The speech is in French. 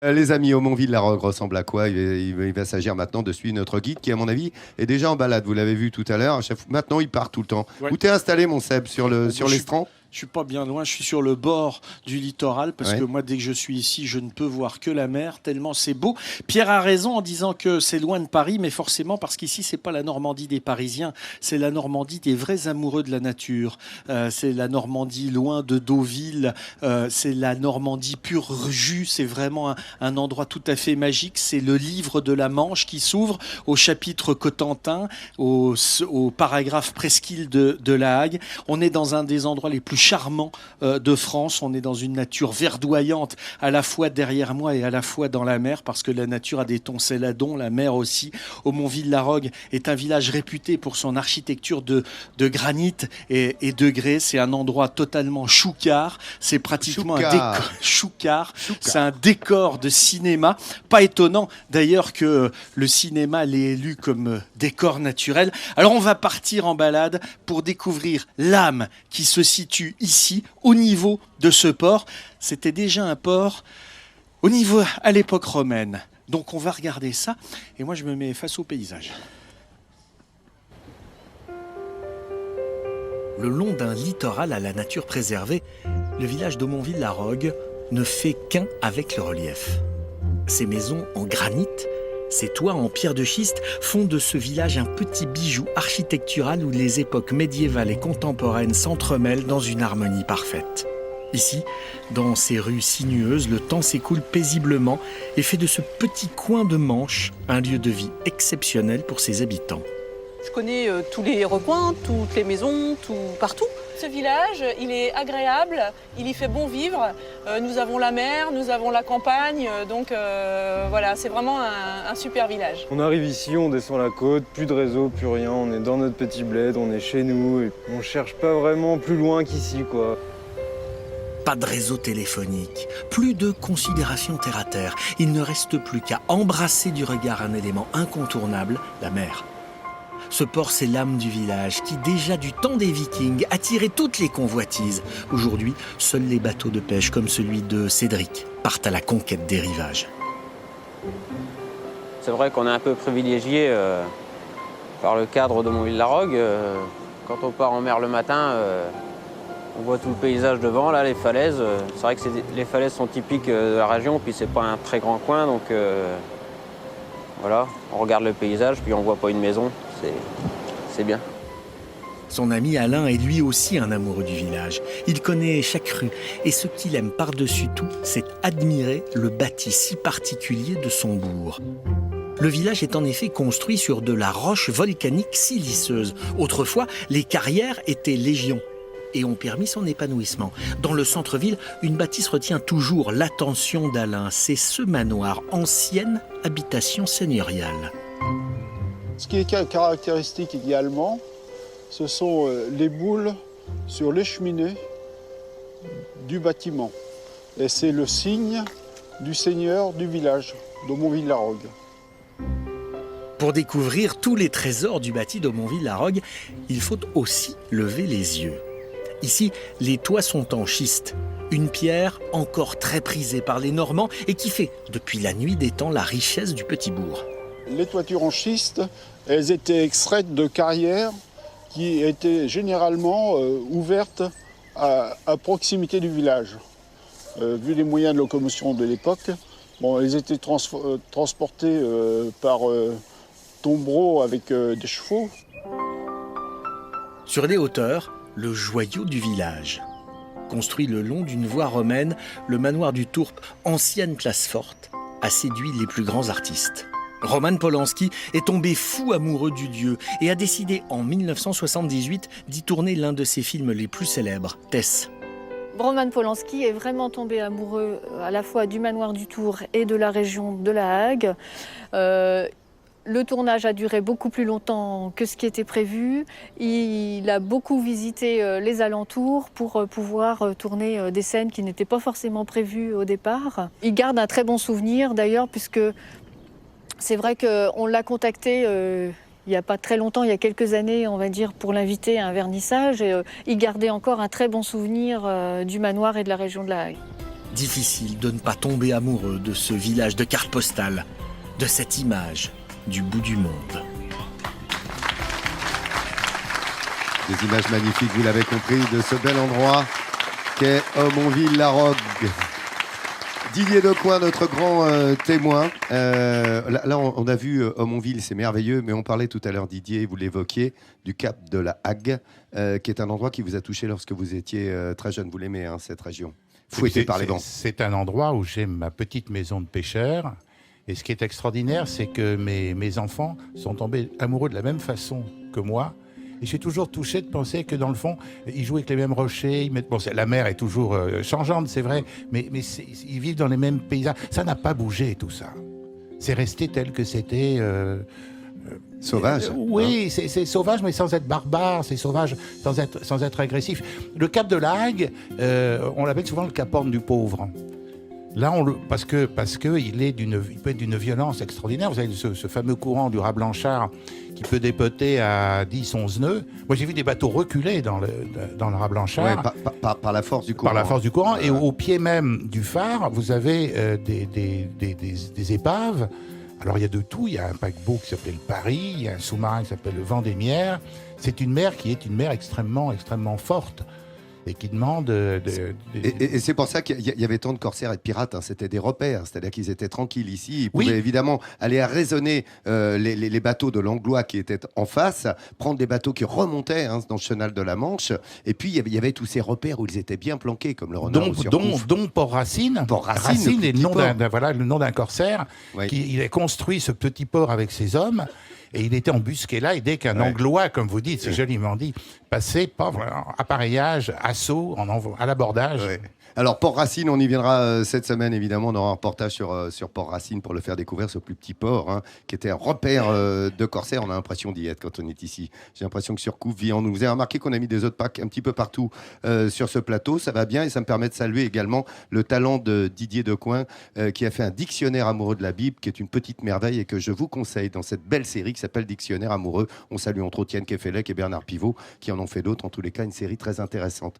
Les amis, Aumonville-la-Rogue ressemble à quoi? Il va s'agir maintenant de suivre notre guide qui, à mon avis, est déjà en balade. Vous l'avez vu tout à l'heure. Maintenant, il part tout le temps. Ouais. Où t'es installé, mon Seb, sur l'estran? Je suis pas bien loin, je suis sur le bord du littoral parce Ouais. que moi, dès que je suis ici, je ne peux voir que la mer, tellement c'est beau. Pierre a raison en disant que c'est loin de Paris, mais forcément parce qu'ici, c'est pas la Normandie des Parisiens, c'est la Normandie des vrais amoureux de la nature. C'est la Normandie loin de Deauville, c'est la Normandie pur jus, c'est vraiment un endroit tout à fait magique. C'est le livre de la Manche qui s'ouvre au chapitre Cotentin, au paragraphe presqu'île de La Hague. On est dans un des endroits les plus charmants de France. On est dans une nature verdoyante, à la fois derrière moi et à la fois dans la mer, parce que la nature a des tons céladons, la mer aussi. Aumonville-la-Rogue est un village réputé pour son architecture de granit et de grès. C'est un endroit totalement choucard. C'est pratiquement un décor choucard. C'est un décor de cinéma. Pas étonnant d'ailleurs que le cinéma l'ait élu comme décor naturel. Alors on va partir en balade pour découvrir l'âme qui se situe ici, au niveau de ce port. C'était déjà un port au niveau à l'époque romaine. Donc on va regarder ça et moi je me mets face au paysage. Le long d'un littoral à la nature préservée, le village d'Aumonville-la-Rogue ne fait qu'un avec le relief. Ces maisons en granit, ces toits en pierre de schiste font de ce village un petit bijou architectural où les époques médiévales et contemporaines s'entremêlent dans une harmonie parfaite. Ici, dans ces rues sinueuses, le temps s'écoule paisiblement et fait de ce petit coin de Manche un lieu de vie exceptionnel pour ses habitants. Je connais tous les recoins, toutes les maisons, partout. Ce village, il est agréable, il y fait bon vivre. Nous avons la mer, nous avons la campagne, donc voilà, c'est vraiment un super village. On arrive ici, on descend la côte, plus de réseau, plus rien, on est dans notre petit bled, on est chez nous, et on cherche pas vraiment plus loin qu'ici, quoi. Pas de réseau téléphonique, plus de considération terre à terre. Il ne reste plus qu'à embrasser du regard un élément incontournable, la mer. Ce port, c'est l'âme du village qui, déjà du temps des Vikings, attirait toutes les convoitises. Aujourd'hui, seuls les bateaux de pêche comme celui de Cédric partent à la conquête des rivages. C'est vrai qu'on est un peu privilégié par le cadre d'Aumonville-la-Rogue. Quand on part en mer le matin, on voit tout le paysage devant, là, les falaises. C'est vrai que les falaises sont typiques de la région, puis c'est pas un très grand coin, donc voilà, on regarde le paysage, puis on voit pas une maison. C'est bien. Son ami Alain est lui aussi un amoureux du village. Il connaît chaque rue et ce qu'il aime par-dessus tout, c'est admirer le bâti si particulier de son bourg. Le village est en effet construit sur de la roche volcanique siliceuse. Autrefois, les carrières étaient légion et ont permis son épanouissement. Dans le centre-ville, une bâtisse retient toujours l'attention d'Alain. C'est ce manoir, ancienne habitation seigneuriale. Ce qui est caractéristique également, ce sont les boules sur les cheminées du bâtiment. Et c'est le signe du seigneur du village, d'Aumonville-la-Rogue. Pour découvrir tous les trésors du bâti d'Aumonville-la-Rogue, il faut aussi lever les yeux. Ici, les toits sont en schiste, une pierre encore très prisée par les Normands et qui fait, depuis la nuit des temps, la richesse du petit bourg. Les toitures en schiste, elles étaient extraites de carrières qui étaient généralement ouvertes à proximité du village. Vu les moyens de locomotion de l'époque, elles étaient transportées par tombereaux avec des chevaux. Sur les hauteurs, le joyau du village. Construit le long d'une voie romaine, le manoir du Tourpe, ancienne place forte, a séduit les plus grands artistes. Roman Polanski est tombé fou amoureux du lieu et a décidé en 1978 d'y tourner l'un de ses films les plus célèbres, Tess. Roman Polanski est vraiment tombé amoureux à la fois du manoir du Tour et de la région de La Hague. Le tournage a duré beaucoup plus longtemps que ce qui était prévu. Il a beaucoup visité les alentours pour pouvoir tourner des scènes qui n'étaient pas forcément prévues au départ. Il garde un très bon souvenir d'ailleurs, puisque c'est vrai qu'on l'a contacté il n'y a pas très longtemps, il y a quelques années, on va dire, pour l'inviter à un vernissage. Et, il gardait encore un très bon souvenir du manoir et de la région de La Hague. Difficile de ne pas tomber amoureux de ce village de carte postale, de cette image du bout du monde. Des images magnifiques, vous l'avez compris, de ce bel endroit qu'est Aumonville-la-Rogue. Didier Decoing, notre grand témoin. Là, on a vu Aumonville, c'est merveilleux, mais on parlait tout à l'heure, Didier, vous l'évoquiez, du Cap de la Hague, qui est un endroit qui vous a touché lorsque vous étiez très jeune. Vous l'aimez, hein, cette région, fouettée par les vents. C'est un endroit où j'ai ma petite maison de pêcheur. Et ce qui est extraordinaire, c'est que mes enfants sont tombés amoureux de la même façon que moi. Et je suis toujours touché de penser que dans le fond, ils jouent avec les mêmes rochers. Bon, la mer est toujours changeante, c'est vrai, mais ils vivent dans les mêmes paysages. Ça n'a pas bougé, tout ça. C'est resté tel que c'était. Sauvage. Oui, hein. C'est sauvage, mais sans être barbare. C'est sauvage sans être agressif. Le Cap de la Hague, on l'appelle souvent le Cap Horn du pauvre. Là, parce que il peut être d'une violence extraordinaire. Vous avez ce fameux courant du raz blanchard qui peut dépoter à 10, 11 nœuds. Moi, j'ai vu des bateaux reculer dans le raz blanchard. Ouais, par la force du courant. Par la force du courant. Et au pied même du phare, vous avez des épaves. Alors, il y a de tout. Il y a un paquebot qui s'appelle le Paris. Il y a un sous-marin qui s'appelle le Vendémiaire. C'est une mer qui est une mer extrêmement, extrêmement forte. Et qui demande... Et c'est pour ça qu'il y avait tant de corsaires et de pirates, hein. C'était des repères, c'est-à-dire qu'ils étaient tranquilles ici. Ils pouvaient évidemment aller arraisonner les bateaux de l'Anglois qui étaient en face, prendre des bateaux qui remontaient, hein, dans le chenal de la Manche. Et puis, il y avait tous ces repères où ils étaient bien planqués, comme le renard dont Port-Racine. Port-Racine est le nom d'un corsaire. Oui. Il a construit ce petit port avec ses hommes. Et il était embusqué là, et dès qu'un Anglois, comme vous dites, c'est joliment dit, passait, appareillage, assaut, à l'abordage. Ouais. Alors, Port-Racine, on y viendra cette semaine, évidemment. On aura un reportage sur Port-Racine pour le faire découvrir, ce plus petit port, hein, qui était un repère de corsaires. On a l'impression d'y être quand on est ici. J'ai l'impression que sur Couve-Vian, vous avez remarqué qu'on a mis des autres packs un petit peu partout sur ce plateau. Ça va bien et ça me permet de saluer également le talent de Didier Decoing, qui a fait un dictionnaire amoureux de la Bible, qui est une petite merveille et que je vous conseille dans cette belle série qui s'appelle Dictionnaire amoureux. On salue entre autres Étienne Kefelec et Bernard Pivot, qui en ont fait d'autres. En tous les cas, une série très intéressante.